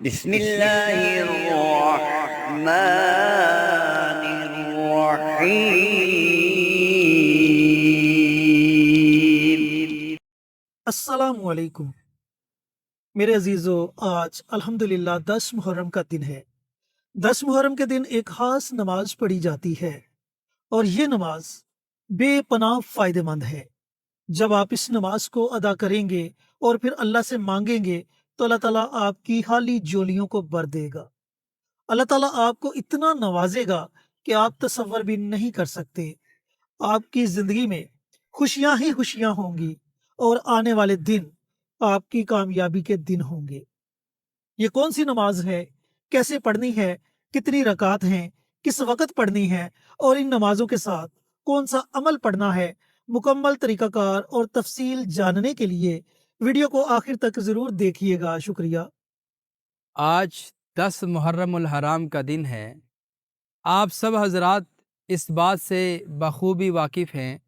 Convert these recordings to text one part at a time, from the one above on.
بسم اللہ الرحمن الرحیم۔ السلام علیکم میرے عزیزو، آج الحمدللہ 10 محرم کا دن ہے۔ 10 محرم کے دن ایک خاص نماز پڑھی جاتی ہے اور یہ نماز بے پناہ فائدہ مند ہے۔ جب آپ اس نماز کو ادا کریں گے اور پھر اللہ سے مانگیں گے تو اللہ تعالیٰ آپ کی خالی جولیوں کو بھر دے گا۔ اللہ تعالیٰ آپ کو اتنا نوازے گا کہ آپ تصور بھی نہیں کر سکتے۔ آپ کی زندگی میں خوشیاں ہی خوشیاں ہوں گی اور آنے والے دن آپ کی کامیابی کے دن ہوں گے۔ یہ کون سی نماز ہے، کیسے پڑھنی ہے، کتنی رکعت ہیں، کس وقت پڑھنی ہے اور ان نمازوں کے ساتھ کون سا عمل پڑھنا ہے، مکمل طریقہ کار اور تفصیل جاننے کے لیے ویڈیو کو آخر تک ضرور دیکھیے گا۔ شکریہ۔ آج 10 محرم الحرام کا دن ہے۔ آپ سب حضرات اس بات سے بخوبی واقف ہیں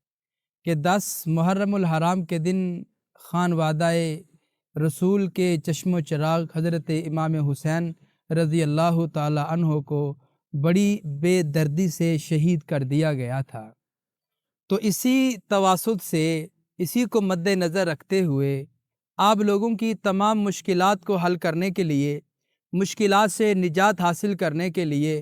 کہ 10 محرم الحرام کے دن خانوادہ رسول کے چشم و چراغ حضرت امام حسین رضی اللہ تعالی عنہ کو بڑی بے دردی سے شہید کر دیا گیا تھا۔ تو اسی تواسط سے، اسی کو مد نظر رکھتے ہوئے آپ لوگوں کی تمام مشکلات کو حل کرنے کے لیے، مشکلات سے نجات حاصل کرنے کے لیے،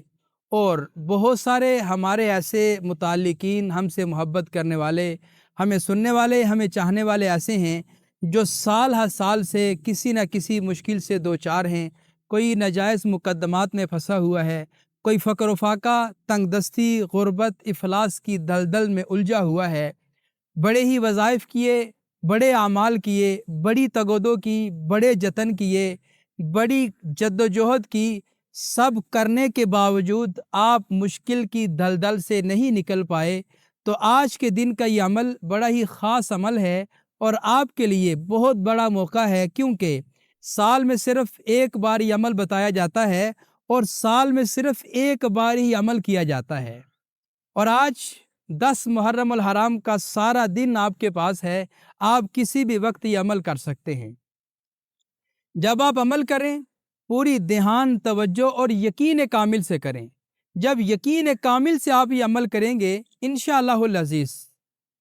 اور بہت سارے ہمارے ایسے متعلقین، ہم سے محبت کرنے والے، ہمیں سننے والے، ہمیں چاہنے والے ایسے ہیں جو سال ہر سال سے کسی نہ کسی مشکل سے دوچار ہیں۔ کوئی ناجائز مقدمات میں پھنسا ہوا ہے، کوئی فقر و فاقہ، تنگ دستی، غربت، افلاس کی دلدل میں الجھا ہوا ہے۔ بڑے ہی وظائف کیے، بڑے اعمال کیے، بڑی تگودو کی، بڑے جتن کیے، بڑی جد و جہد کی، سب کرنے کے باوجود آپ مشکل کی دلدل سے نہیں نکل پائے۔ تو آج کے دن کا یہ عمل بڑا ہی خاص عمل ہے اور آپ کے لیے بہت بڑا موقع ہے، کیونکہ سال میں صرف ایک بار یہ عمل بتایا جاتا ہے اور سال میں صرف ایک بار ہی عمل کیا جاتا ہے۔ اور آج 10 محرم الحرام کا سارا دن آپ کے پاس ہے، آپ کسی بھی وقت یہ عمل کر سکتے ہیں۔ جب آپ عمل کریں، پوری دھیان، توجہ اور یقین کامل سے کریں۔ جب یقین کامل سے آپ یہ عمل کریں گے، انشاءاللہ العزیز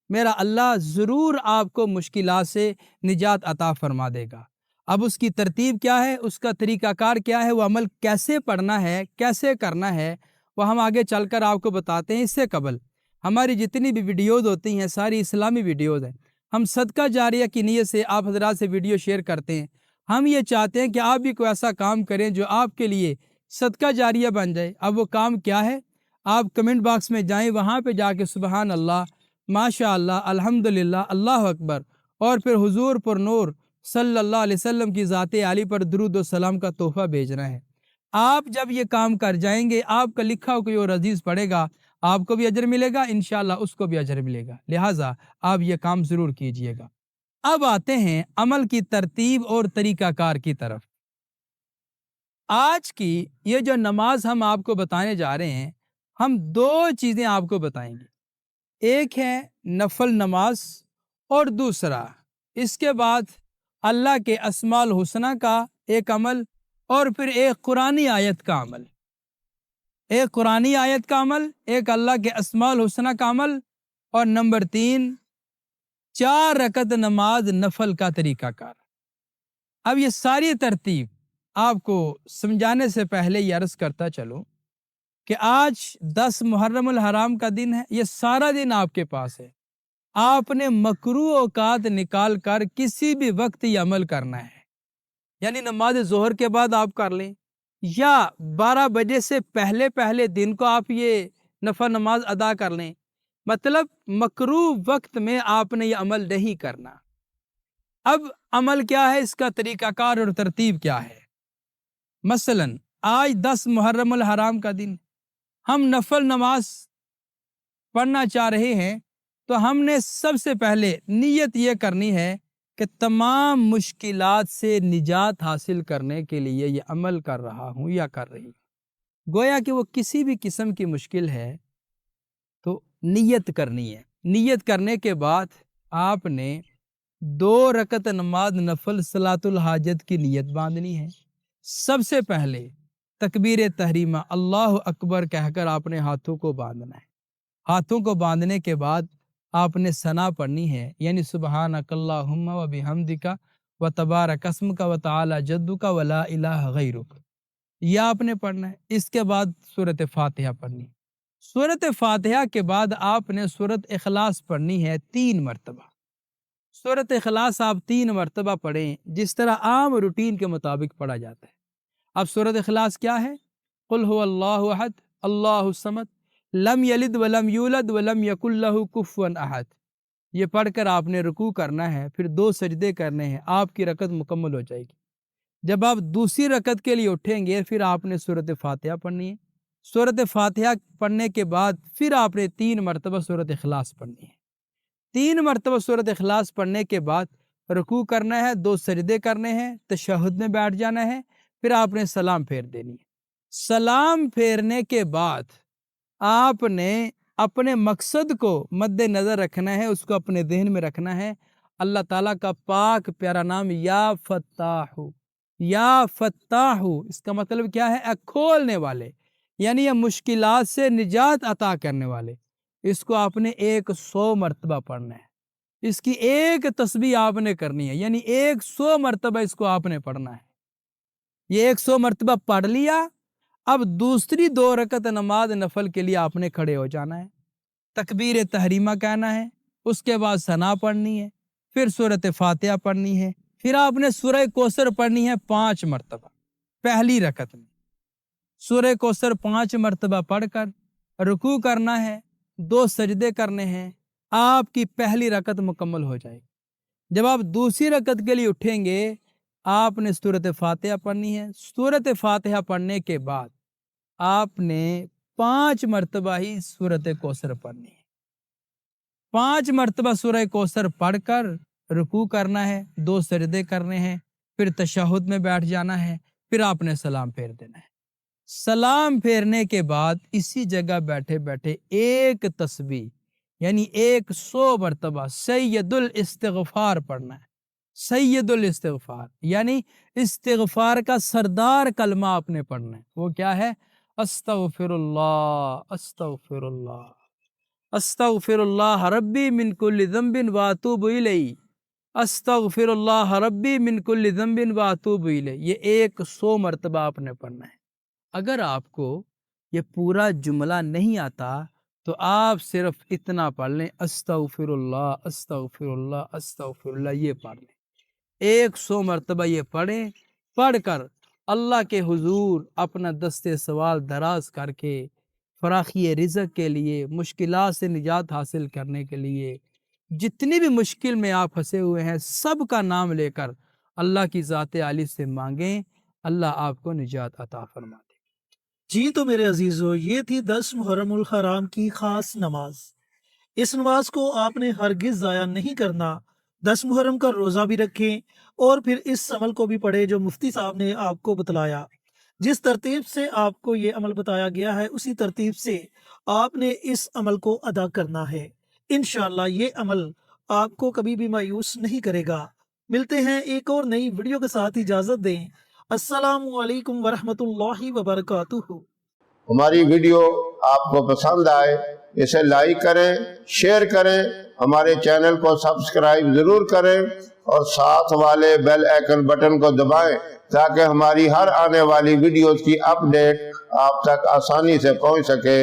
میرا اللہ ضرور آپ کو مشکلات سے نجات عطا فرما دے گا۔ اب اس کی ترتیب کیا ہے، اس کا طریقہ کار کیا ہے، وہ عمل کیسے پڑھنا ہے، کیسے کرنا ہے، وہ ہم آگے چل کر آپ کو بتاتے ہیں۔ اس سے قبل ہماری جتنی بھی ویڈیوز ہوتی ہیں، ساری اسلامی ویڈیوز ہیں۔ ہم صدقہ جاریہ کی نیت سے آپ حضرات سے ویڈیو شیئر کرتے ہیں۔ ہم یہ چاہتے ہیں کہ آپ بھی کوئی ایسا کام کریں جو آپ کے لیے صدقہ جاریہ بن جائے۔ اب وہ کام کیا ہے؟ آپ کمنٹ باکس میں جائیں، وہاں پہ جا کے سبحان اللہ، ماشاء اللہ، الحمدللہ، اللہ اکبر، اور پھر حضور پر نور صلی اللہ علیہ وسلم کی ذات عالی پر درود و سلام کا تحفہ بھیجنا ہے۔ آپ جب یہ کام کر جائیں گے، آپ کا لکھا ہوا کوئی اور عزیز پڑھے گا، آپ کو بھی اجر ملے گا، انشاءاللہ اس کو بھی اجر ملے گا۔ لہٰذا آپ یہ کام ضرور کیجئے گا۔ اب آتے ہیں عمل کی ترتیب اور طریقہ کار کی طرف۔ آج کی یہ جو نماز ہم آپ کو بتانے جا رہے ہیں، ہم دو چیزیں آپ کو بتائیں گے۔ ایک ہے نفل نماز اور دوسرا اس کے بعد اللہ کے اسماء الحسنہ کا ایک عمل اور پھر ایک قرآنی آیت کا عمل۔ ایک قرآنی آیت کا عمل، ایک اللہ کے اسماء الحسنہ کا عمل، اور نمبر 3 4 رکعت نماز نفل کا طریقہ کار۔ اب یہ ساری ترتیب آپ کو سمجھانے سے پہلے یہ عرض کرتا چلوں کہ آج 10 محرم الحرام کا دن ہے، یہ سارا دن آپ کے پاس ہے۔ آپ نے مکروہ اوقات نکال کر کسی بھی وقت یہ عمل کرنا ہے، یعنی نماز ظہر کے بعد آپ کر لیں، یا 12 بجے سے پہلے دن کو آپ یہ نفل نماز ادا کر لیں۔ مطلب مکروہ وقت میں آپ نے یہ عمل نہیں کرنا۔ اب عمل کیا ہے، اس کا طریقہ کار اور ترتیب کیا ہے؟ مثلا آج 10 محرم الحرام کا دن، ہم نفل نماز پڑھنا چاہ رہے ہیں، تو ہم نے سب سے پہلے نیت یہ کرنی ہے کہ تمام مشکلات سے نجات حاصل کرنے کے لیے یہ عمل کر رہا ہوں یا کر رہی ہوں۔ گویا کہ وہ کسی بھی قسم کی مشکل ہے تو نیت کرنی ہے۔ نیت کرنے کے بعد آپ نے 2 رکعت نماز نفل صلاۃ الحاجت کی نیت باندھنی ہے۔ سب سے پہلے تکبیر تحریمہ اللہ اکبر کہہ کر آپ نے ہاتھوں کو باندھنا ہے۔ ہاتھوں کو باندھنے کے بعد آپ نے ثنا پڑھنی ہے، یعنی سبحانک اللہم و بحمدک و تبارک اسمک و تعالی جدک و لا الہ غیرک، یہ آپ نے پڑھنا ہے۔ اس کے بعد سورۃ فاتحہ پڑھنی ہے۔ سورۃ فاتحہ کے بعد آپ نے سورۃ اخلاص پڑھنی ہے 3 مرتبہ۔ سورۃ اخلاص آپ 3 مرتبہ پڑھیں جس طرح عام روٹین کے مطابق پڑھا جاتا ہے۔ اب سورۃ اخلاص کیا ہے؟ قل هو اللہ احد اللہ الصمد لم یلد ولم یولد ولم یکن لہ کفوا احد، یہ پڑھ کر آپ نے رکوع کرنا ہے، پھر 2 سجدے کرنے ہیں، آپ کی رکعت مکمل ہو جائے گی۔ جب آپ دوسری رکعت کے لیے اٹھیں گے پھر آپ نے سورۃ فاتحہ پڑھنی ہے۔ سورۃ فاتحہ پڑھنے کے بعد پھر آپ نے 3 مرتبہ سورۃ اخلاص پڑھنی ہے۔ 3 مرتبہ سورۃ اخلاص پڑھنے کے بعد رکوع کرنا ہے، 2 سجدے کرنے ہیں، تشہد میں بیٹھ جانا ہے، پھر آپ نے سلام پھیر دینی ہے۔ سلام پھیرنے کے بعد آپ نے اپنے مقصد کو مد نظر رکھنا ہے، اس کو اپنے ذہن میں رکھنا ہے۔ اللہ تعالیٰ کا پاک پیارا نام یا فتاح، یا فتاح، اس کا مطلب کیا ہے؟ کھولنے والے، یعنی یہ مشکلات سے نجات عطا کرنے والے۔ اس کو آپ نے 100 مرتبہ پڑھنا ہے، اس کی ایک تسبیح آپ نے کرنی ہے، یعنی 100 مرتبہ اس کو آپ نے پڑھنا ہے۔ یہ 100 مرتبہ پڑھ لیا، اب دوسری 2 رکعت نماز نفل کے لیے آپ نے کھڑے ہو جانا ہے، تکبیر تحریمہ کہنا ہے، اس کے بعد ثنا پڑھنی ہے، پھر سورۃ فاتحہ پڑھنی ہے، پھر آپ نے سورہ کوثر پڑھنی ہے 5 مرتبہ پہلی رکعت میں۔ سورہ کوثر 5 مرتبہ پڑھ کر رکوع کرنا ہے، 2 سجدے کرنے ہیں، آپ کی پہلی رکعت مکمل ہو جائے گی۔ جب آپ دوسری رکعت کے لیے اٹھیں گے آپ نے سورۃ فاتحہ پڑھنی ہے۔ سورۃ فاتحہ پڑھنے کے بعد آپ نے 5 مرتبہ ہی سورۃ کوثر پڑھنی ہے۔ 5 مرتبہ سورہ کوثر پڑھ کر رکوع کرنا ہے، 2 سجدے کرنے ہیں، پھر تشہد میں بیٹھ جانا ہے، پھر آپ نے سلام پھیر دینا ہے۔ سلام پھیرنے کے بعد اسی جگہ بیٹھے بیٹھے ایک تسبیح یعنی 100 مرتبہ سید الاستغفار پڑھنا ہے۔ سید الاستغفار یعنی استغفار کا سردار کلمہ آپ نے پڑھنا ہے۔ وہ کیا ہے؟ استغفر اللہ استغفر اللہ استغفر اللہ ربی من کل ذنب واتوب الیہ، استغفر اللہ ربی من کل ذنب واتوب الیہ، یہ 100 مرتبہ آپ نے پڑھنا ہے۔ اگر آپ کو یہ پورا جملہ نہیں آتا تو آپ صرف اتنا پڑھ لیں استغفر اللہ استغفر اللہ استغفر اللہ، یہ پڑھ لیں 100 مرتبہ، یہ پڑھیں۔ پڑھ کر اللہ کے حضور اپنا دستے سوال دراز کر کے فراخی رزق کے لیے، مشکلات سے نجات حاصل کرنے کے لیے، جتنی بھی مشکل میں آپ پھنسے ہوئے ہیں سب کا نام لے کر اللہ کی ذات عالی سے مانگیں، اللہ آپ کو نجات عطا فرما دے۔ جی تو میرے عزیزو، یہ تھی 10 محرم الحرام کی خاص نماز۔ اس نماز کو آپ نے ہرگز ضائع نہیں کرنا۔ 10 محرم کا روزہ بھی رکھیں اور پھر اس عمل کو بھی پڑھیں جو مفتی صاحب نے آپ کو بتلایا۔ جس ترتیب سے آپ کو یہ عمل بتایا گیا ہے اسی ترتیب سے آپ نے اس عمل کو ادا کرنا ہے۔ انشاءاللہ یہ عمل آپ کو کبھی بھی مایوس نہیں کرے گا۔ ملتے ہیں ایک اور نئی ویڈیو کے ساتھ، اجازت دیں۔ السلام علیکم ورحمۃ اللہ وبرکاتہ۔ ہماری ویڈیو آپ کو پسند آئے اسے لائک کریں، شیئر کریں، ہمارے چینل کو سبسکرائب ضرور کریں اور ساتھ والے بیل آئیکن بٹن کو دبائیں تاکہ ہماری ہر آنے والی ویڈیوز کی اپ ڈیٹ آپ تک آسانی سے پہنچ سکے۔